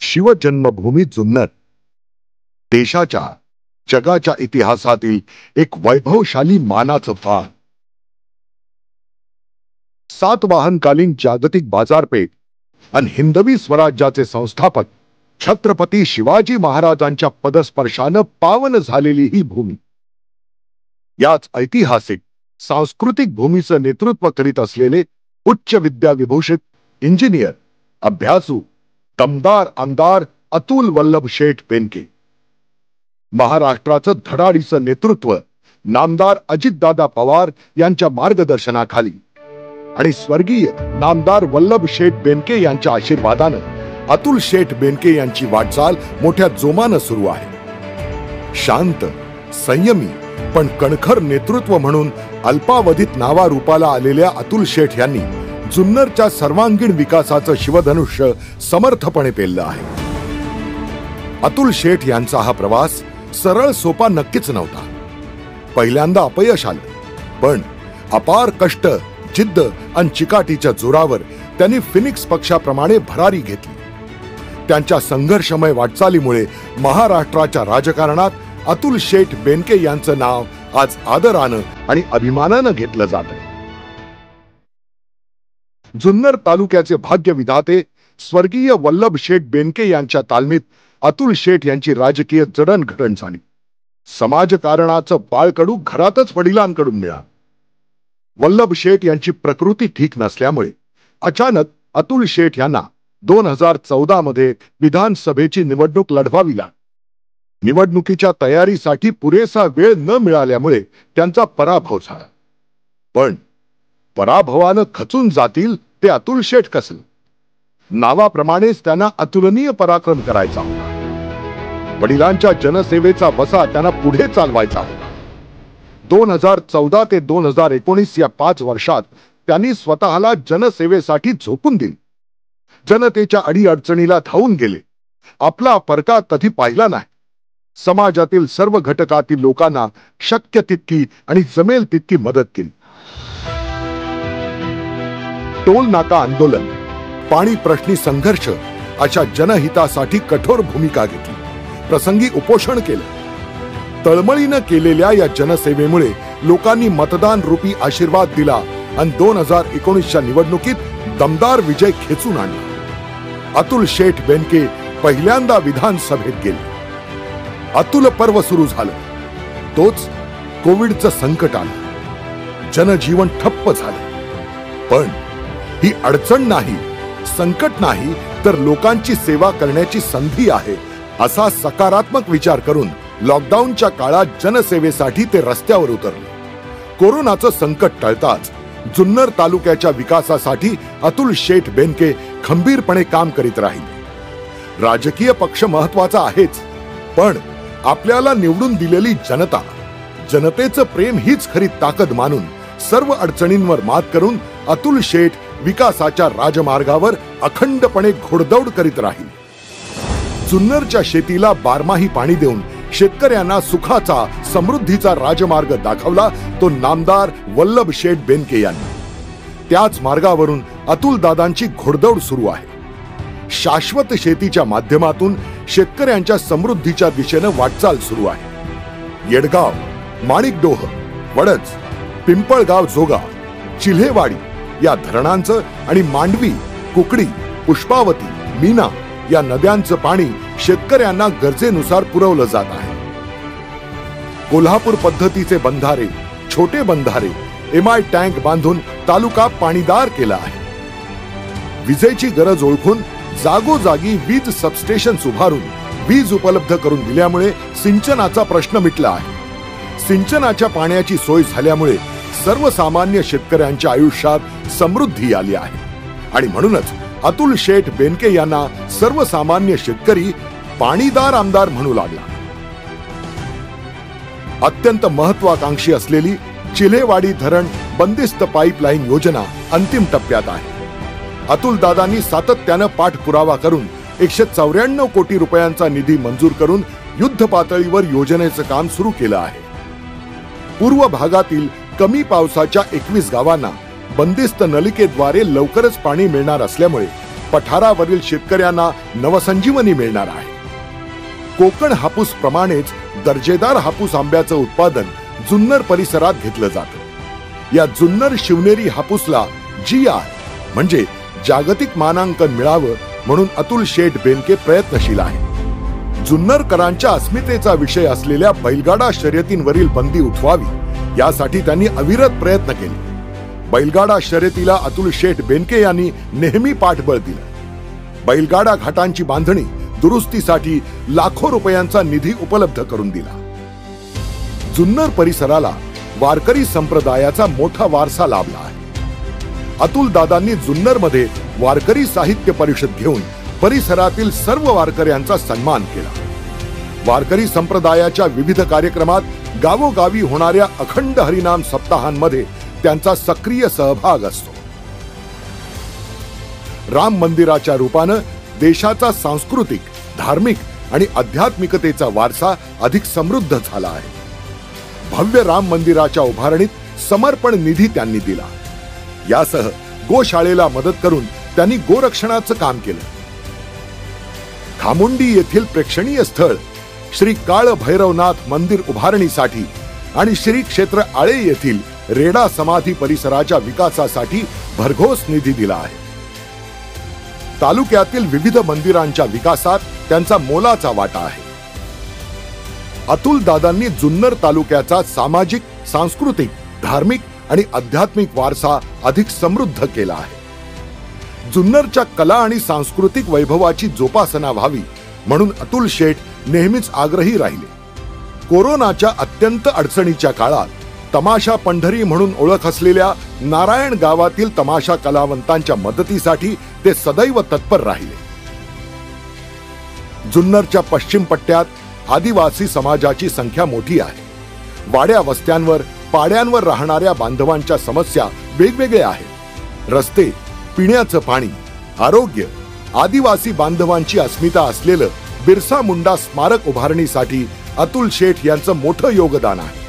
शिवजन्मभूमी जुन्नर देशाच्या जगाच्या इतिहासातील एक वैभवशाली मानाचं फार। सातवाहनकालीन जागतिक बाजारपेठ आणि हिंदवी स्वराज्याचे संस्थापक छत्रपती शिवाजी महाराजांच्या पदस्पर्शानं पावन झालेली ही भूमी, याच ऐतिहासिक सांस्कृतिक भूमीचं नेतृत्व करीत असलेले उच्च विद्या विभूषित इंजिनियर, अभ्यासू, दमदार आमदार अतुल वल्लभ शेठ बेनके, महाराष्ट्राचं धडाडीचं नेतृत्व नामदार अजितदादा पवार यांच्या मार्गदर्शनाखाली आणि स्वर्गीय नामदार वल्लभ शेठ बेनके यांच्या आशीर्वादानं अतुल शेठ बेनके यांची वाटचाल मोठ्या जोमानं सुरू आहे। शांत, संयमी पण कणखर नेतृत्व म्हणून अल्पावधीत नावारूपाला आलेल्या अतुल शेठ यांनी जुन्नरच्या सर्वांगीण विकासाचं शिवधनुष्य समर्थपणे पेललं आहे। अतुल शेठ यांचा हा प्रवास सरळ सोपा नक्कीच नव्हता। पहिल्यांदा अपयश आलं, पण अपार कष्ट, जिद्द आणि चिकाटीच्या जोरावर त्यांनी फिनिक्स पक्षाप्रमाणे भरारी घेतली। त्यांच्या संघर्षमय वाटचालीमुळे महाराष्ट्राच्या राजकारणात अतुल शेठ बेनके यांचं नाव आज आदरानं आणि अभिमानानं घेतलं जातं। जुन्नर तालुक्याचे भाग्य विधाते स्वर्गीय वल्लभ शेठ बेनके यांच्या तालमीत अतुल शेठ यांची राजकीय जडणघडण झाली। समाजकारणाचं बाळकडू घरातच वडिलांकडून मिळालं। वल्लभ शेठ यांची प्रकृती ठीक नसल्यामुळे अचानक अतुल शेठ यांना 2014 मध्ये विधानसभेची निवडणूक लढवावी लागली। निवडणुकीच्या तयारीसाठी पुरेसा वेळ न मिळाल्यामुळे त्यांचा पराभव झाला। पण पराभवानं खचून जातील ते अतुल शेठ कसले? नावाप्रमाणेच त्यांना अतुलनीय पराक्रम करायचा होता। वडिलांच्या जनसेवेचा वसा त्यांना पुढे चालवायचा होता। 2014 ते 2019 या 5 वर्षात त्यांनी स्वतःला जनसेवेसाठी झोकून दिले। जनतेच्या अडीअडचणीला धावून गेले। आपला परका कधी पाहिला नाही। समाजातील सर्व घटकातील लोकांना शक्य तितकी आणि जमेल तितकी मदत केली। टोल नाका आंदोलन, पाणी प्रश्नी संघर्ष अशा जनहितासाठी कठोर भूमिका घेतली। प्रसंगी उपोषण केलं। तळमळीनं केलेल्या या जनसेवेमुळे लोकांनी मतदान रूपी आशीर्वाद दिला आणि 2019च्या निवडणुकीत दमदार विजय खेचून आणला। अतुल शेठ बेनके पहिल्यांदा विधानसभेत गेले। अतुल पर्व सुरू झालं, तोच कोविडचं संकट आलं। जनजीवन ठप्प झालं। पण ही अडचण नाही, संकट नाही, तर लोकांची सेवा करण्याची संधी आहे असा सकारात्मक विचार करून लॉकडाऊनच्या काळात जनसेवेसाठी ते रस्त्यावर उतरले। कोरोनाचं संकट टळताच जुन्नर तालुक्याच्या विकासासाठी अतुल शेठ बेनके खंबीरपणे काम करीत राहिले। राजकीय पक्ष महत्वाचा आहेच, पण आपल्याला निवडून दिलेली जनता, जनतेचं प्रेम हीच खरी ताकद मानून सर्व अडचणींवर मात करून अतुल शेठ विकासाच्या राजमार्गावर अखंडपणे घोडदौड करीत राहिले। जुन्नरच्या शेतीला बारमाही पाणी देऊन शेतकऱ्यांना सुखाचा, समृद्धीचा राजमार्ग दाखवला तो नामदार वल्लभ शेठ बेनके यांनी। त्याच मार्गावरून अतुल दादांची घोडदौड सुरू आहे। शाश्वत शेतीच्या माध्यमातून शेतकऱ्यांच्या समृद्धीच्या दिशेने वाटचाल सुरू आहे। येडगाव, माणिकडोह, वडज, पिंपळगाव जोगा, चिल्हेवाडी या धरणांचं आणि मांडवी, कुकडी, पुष्पावती, मीना या नद्यांचं पाणी शेतकऱ्यांना गरजेनुसार पुरवलं जात आहे। कोल्हापूर पद्धतीचे बंधारे, छोटे बंधारे, एमआय टँक बांधून तालुका पाणीदार केला आहे। विजेची गरज ओळखून जागोजागी वीज सबस्टेशन्स उभारून वीज उपलब्ध करून दिल्यामुळे सिंचनाचा प्रश्न मिटला आहे। सिंचनाच्या पाण्याची सोय झाल्यामुळे सर्वसामान्य शेतकऱ्यांच्या आयुष्यात समृद्धी आली आहे आणि म्हणूनच अतुल शेठ बेनके यांना सर्वसामान्य शेतकरी पाणीदार आमदार म्हणू लागला। अत्यंत महत्वाकांक्षी असलेली चिल्हेवाडी धरण बंदिस्त पाईपलाईन योजना अंतिम टप्प्यात आहे। अतुल दादांनी सातत्यानं पाठपुरावा करून 194 कोटी रुपयांचा निधी मंजूर करून युद्ध पातळीवर योजनेचं काम सुरू केलं आहे. पूर्व भागातील कमी पावसाच्या 21 गावांना बंदिस्त नलिकेद्वारे लवकरच पाणी मिळणार असल्यामुळे पठारावरील शेतकऱ्यांना नवसंजीवनी मिळणार आहे. कोकण हापूस प्रमाणेच दर्जेदार हापूस आंब्याचं उत्पादन जुन्नर परिसरात घेतलं जातं. या जुन्नर शिवनेरी हापूसला GI म्हणजे जागतिक मानांकन मिळावं म्हणून अतुल शेठ बेनके प्रयत्नशील आहे. जुन्नरकरांच्या अस्मितेचा विषय असलेल्या बैलगाडा शर्यतींवरील बंदी उठवावी यासाठी त्यांनी अविरत प्रयत्न केले. बैलगाडा शर्यतीला अतुल शेठ बेनके यांनी नेहमी पाठबळ दिलं. बैलगाडा घाटांची बांधणी दुरुस्तीसाठी लाखो रुपयांचा निधी उपलब्ध करून दिला. जुन्नर परिसराला वारकरी संप्रदायाचा मोठा वारसा लाभला आहे. अतुल दादांनी जुन्नरमध्ये वारकरी साहित्य परिषद घेऊन परिसरातील सर्व वारकऱ्यांचा सन्मान केला. वारकरी संप्रदायाच्या विविध कार्यक्रमात गावोगावी होणाऱ्या अखंड हरिनाम सप्ताहांमध्ये त्यांचा सक्रिय सहभाग असतो. राम मंदिराच्या रूपानं देशाचा सांस्कृतिक, धार्मिक आणि आध्यात्मिकतेचा वारसा अधिक समृद्ध झाला आहे. भव्य राम मंदिराच्या उभारणीत समर्पण निधी त्यांनी दिला. यासह गोशाळेला मदत करून त्यांनी गोरक्षणाचं काम केलं. खामुंडी येथील प्रेक्षणीय स्थळ श्री काळ भैरवनाथ मंदिर उभारणीसाठी आणि श्री क्षेत्र आळे येथील रेडा समाधी परिसराच्या विकासासाठी भरघोस निधी दिला आहे. तालुक्यातील विविध मंदिरांच्या विकासात त्यांचा मोलाचा वाटा आहे. अतुल दादांनी जुन्नर तालुक्याचा सामाजिक, सांस्कृतिक, धार्मिक आणि आध्यात्मिक वारसा अधिक समृद्ध केला आहे. जुन्नरच्या कला आणि सांस्कृतिक वैभवाची जोपासना व्हावी म्हणून अतुल शेठ नेहमीच आग्रही राहिले. कोरोनाच्या अत्यंत अडचणीच्या काळात तमाशा पंढरी म्हणून ओळख असलेल्या नारायण गावातील तमाशा कलावंतांच्या मदतीसाठी ते सदैव तत्पर राहिले. जुन्नरच्या पश्चिम पट्ट्यात आदिवासी समाजाची संख्या मोठी आहे. वाड्या वस्त्यांवर, पाड्यांवर राहणाऱ्या बांधवांच्या समस्या वेगवेगळ्या आहेत. रस्ते, पिण्याचं पाणी, आरोग्य, आदिवासी बांधवांची अस्मिता असलेलं बिरसा मुंडा स्मारक उभारणीसाठी अतुल शेठ यांचं मोठं योगदान आहे.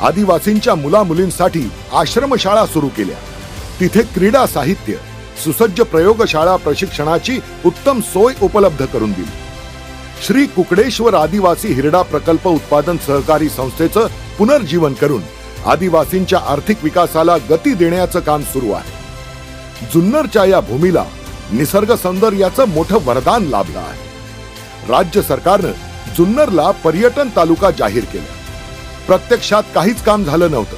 आदिवासींच्या मुलामुलींसाठी आश्रमशाळा सुरू केल्या. तिथे क्रीडा साहित्य, सुसज्ज प्रयोगशाळा प्रशिक्षणाची उत्तम सोय उपलब्ध करून दिली. श्री कुकडेश्वर आदिवासी हिरडा प्रकल्प उत्पादन सहकारी संस्थेचं पुनर्जीवन करून आदिवासींच्या आर्थिक विकासाला गती देण्याचं काम सुरू आहे. जुन्नरच्या या भूमीला निसर्ग सौंदर्याचं मोठं वरदान लाभलं आहे. राज्य सरकारनं जुन्नरला पर्यटन तालुका जाहीर केला. प्रत्यक्षात काहीच काम झालं नव्हतं.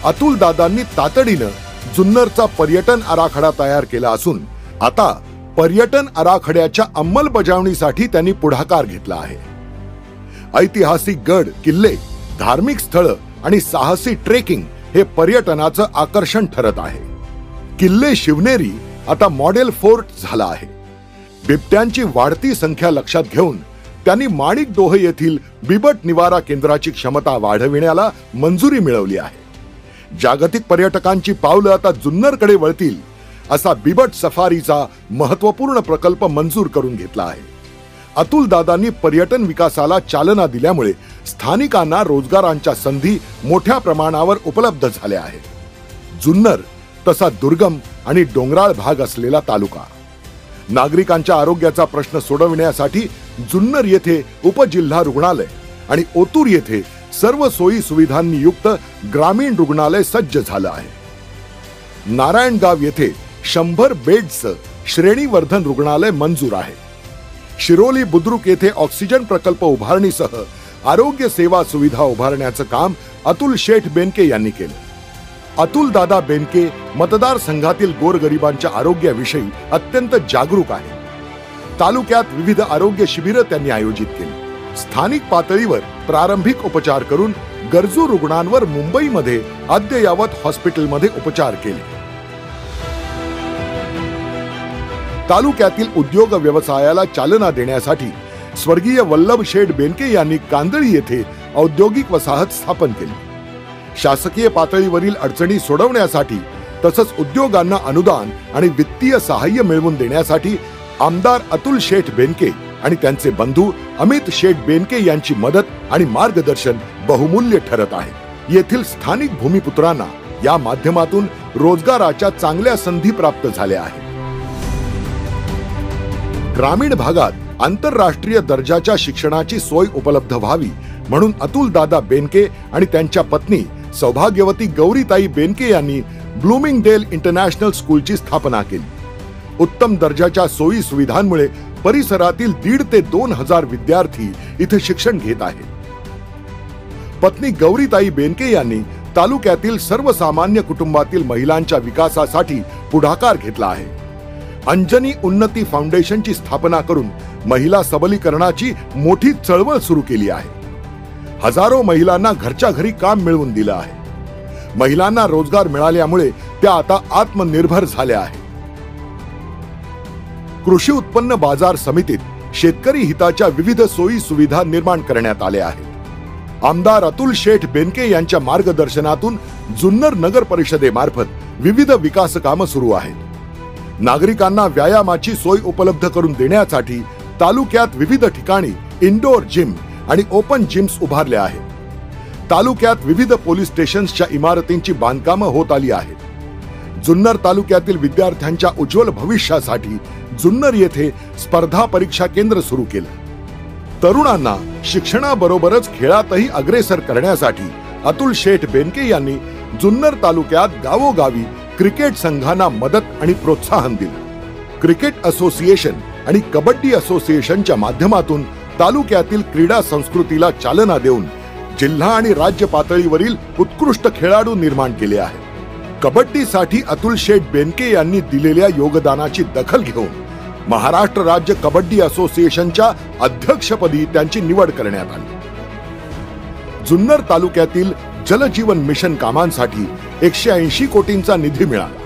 अतुल दादांनी तातडीनं जुन्नरचा पर्यटन आराखडा तयार केला असून आता पर्यटन आराखड्याच्या अंमलबजावणीसाठी त्यांनी पुढाकार घेतला आहे. ऐतिहासिक गड, किल्ले, धार्मिक स्थळं आणि साहसी ट्रेकिंग हे पर्यटनाचं आकर्षण ठरत आहे. किल्ले शिवनेरी आता मॉडेल फोर्ट झाला आहे. बिबट्यांची वाढती संख्या लक्षात घेऊन त्यांनी माणिकडोह येथील बिबट निवारा केंद्राची क्षमता वाढविण्याला मंजुरी मिळवली आहे. जागतिक पर्यटकांची पावलं आता जुन्नरकडे वळतील असा बिबट सफारीचा महत्त्वपूर्ण प्रकल्प मंजूर करून घेतला आहे. अतुल दादांनी पर्यटन विकासाला चालना दिल्यामुळे स्थानिकांना रोजगारांच्या संधी मोठ्या प्रमाणावर उपलब्ध झाल्या आहेत. जुन्नर तसा दुर्गम आणि डोंगराळ भाग असलेला तालुका. नागरिकांच्या आरोग्याचा प्रश्न सोडविण्यासाठी जुन्नर येथे उपजिल्हा रुग्णालय आणि ओतूर येथे सर्व सोयी सुविधांनी युक्त ग्रामीण रुग्णालय सज्ज झालं आहे. नारायणगाव येथे 100 बेड्सचं श्रेणीवर्धन रुग्णालय मंजूर आहे. शिरोली बुद्रुक येथे ऑक्सिजन प्रकल्प उभारणीसह आरोग्य सेवा सुविधा उभारण्याचं काम अतुल शेठ बेनके यांनी केलं. अतुल दादा बेनके मतदारसंघातील गोरगरिबांच्या आरोग्याविषयी अत्यंत जागरूक आहे. तालुक्यात विविध आरोग्य शिबिरं त्यांनी आयोजित केली. स्थानिक पातळीवर प्रारंभिक उपचार करून गरजू रुग्णांवर मुंबईमध्ये अद्ययावत हॉस्पिटलमध्ये उपचार केले. तालुक्यातील उद्योग व्यवसायाला चालना देण्यासाठी स्वर्गीय वल्लभ शेठ बेनके यांनी कांदळी येथे औद्योगिक वसाहत स्थापन केली. शासकीय पातळीवरील अडचणी सोडवण्यासाठी तसंच उद्योगांना अनुदान आणि वित्तीय सहाय्य मिळवून देण्यासाठी आमदार अतुल शेठ बेनके आणि त्यांचे बंधू अमित शेठ बेनके यांची मदत आणि मार्गदर्शन बहुमूल्य ठरत आहे. येथील स्थानिक भूमिपुत्रांना या माध्यमातून रोजगाराच्या चांगल्या संधी प्राप्त झाल्या आहेत. ग्रामीण भागात आंतरराष्ट्रीय दर्जाच्या शिक्षणाची सोय उपलब्ध व्हावी म्हणून अतुल दादा बेनके आणि त्यांच्या पत्नी सौभाग्यवती गौरीताई बेनके यांनी ब्लूमिंगडेल इंटरनॅशनल स्कूलची स्थापना केली. उत्तम दर्जाच्या सोयी सुविधांमुळे परिसरातील 1,500 ते 2,000 विद्यार्थी इथे शिक्षण घेत आहेत. पत्नी गौरीताई बेनके यांनी तालुक्यातील सर्वसामान्य कुटुंबातील महिलांच्या विकासासाठी पुढाकार घेतला आहे. अंजनी उन्नती फाउंडेशनची स्थापना करून महिला सबलीकरणाची मोठी चळवळ सुरू केली आहे. हजारो महिलांना घरच्या घरी काम मिळवून दिलं आहे. महिलांना रोजगार मिळाल्यामुळे त्या आता आत्मनिर्भर झाल्या आहेत. कृषी उत्पन्न बाजार समितीत शेतकरी हिताच्या विविध सोयी सुविधा निर्माण करण्यात आल्या आहेत. आमदार अतुल शेठ बेनके यांच्या मार्गदर्शनातून जुन्नर नगर परिषदेमार्फत विविध विकास कामं सुरू आहेत. नागरिकांना व्यायामाची सोय उपलब्ध करून देण्यासाठी तालुक्यात विविध ठिकाणी इंडोर जिम आणि ओपन जिम्स उभारल्या आहेत. तालुक्यात विविध पोलीस स्टेशन्सच्या इमारतींची बांधकामं होत आली आहेत. जुन्नर तालुक्यातील विद्यार्थ्यांच्या उज्ज्वल भविष्यासाठी जुन्नर येथे स्पर्धा परीक्षा केंद्र सुरू केलं. तरुणांना शिक्षणाबरोबरच खेळातही अग्रेसर करण्यासाठी अतुल शेठ बेनके यांनी जुन्नर तालुक्यात गावोगावी क्रिकेट संघांना मदत आणि प्रोत्साहन दिलं. क्रिकेट असोसिएशन आणि कबड्डी असोसिएशनच्या माध्यमातून तालुक्यातील क्रीडा संस्कृतीला चालना देऊन जिल्हा आणि राज्य पातळीवरील उत्कृष्ट खेळाडू निर्माण केले आहेत. कबड्डीसाठी अतुल शेठ बेनके यांनी दिलेल्या योगदानाची दखल घेऊन महाराष्ट्र राज्य कबड्डी असोसिएशनच्या अध्यक्षपदी त्यांची निवड करण्यात आली. जुन्नर तालुक्यातील जलजीवन मिशन कामांसाठी 180 कोटींचा निधी मिळाला.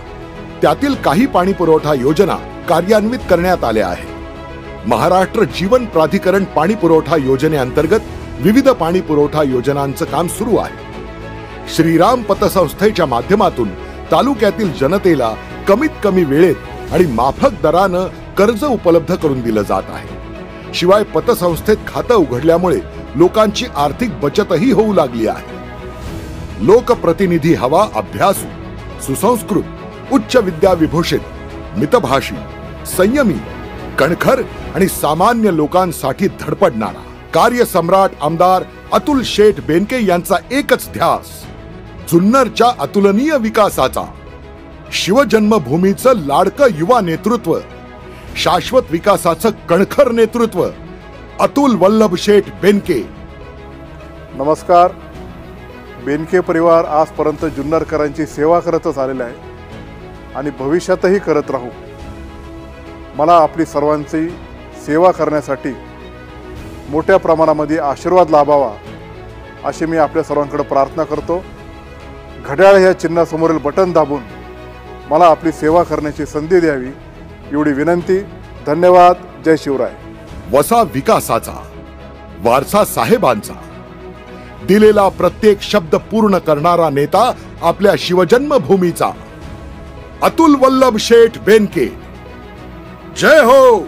त्यातील काही पाणी पुरवठा योजना कार्यान्वित करण्यात आल्या आहेत. महाराष्ट्र जीवन प्राधिकरण पाणी पुरवठा योजनेअंतर्गत विविध पाणी पुरवठा योजनांचं काम सुरू आहे. श्रीराम पतसंस्थेच्या माध्यमातून तालुक्यातील जनतेला कमीत कमी वेळेत आणि माफक दरानं कर्ज उपलब्ध करून दिलं जात आहे. शिवाय पतसंस्थेत खातं उघडल्यामुळे लोकांची आर्थिक बचतही होऊ लागली आहे. लोकप्रतिनिधी हवा अभ्यासू, सुसंस्कृत, उच्च विद्या विभूषित, मितभाषी, संयमी, कणखर आणि सामान्य लोकांसाठी धडपडणारा कार्यसम्राट आमदार अतुल शेठ बेनके यांचा एकच ध्यास जुन्नरच्या अतुलनीय विकासाचा. शिवजन्मभूमीचं लाडकं युवा नेतृत्व, शाश्वत विकासाचं कणखर नेतृत्व, अतुल वल्लभ शेठ बेनके. नमस्कार. बेनके परिवार आजपर्यंत जुन्नरकरांची सेवा करतच आलेला आहे आणि भविष्यातही करत राहू. मला आपली सर्वांची सेवा करण्यासाठी मोठ्या प्रमाणामध्ये आशीर्वाद लाभावा अशी मी आपल्या सर्वांकडे प्रार्थना करतो. घड्याळ ह्या चिन्हासमोरील बटन दाबून मला आपली सेवा करण्याची संधी द्यावी एवढी विनंती. धन्यवाद. जय शिवराय. वसा विकासाचा, वारसा साहेबांचा, दिलेला प्रत्येक शब्द पूर्ण करणारा नेता आपल्या शिवजन्मभूमीचा, अतुल वल्लभ शेठ बेनके. जय हो.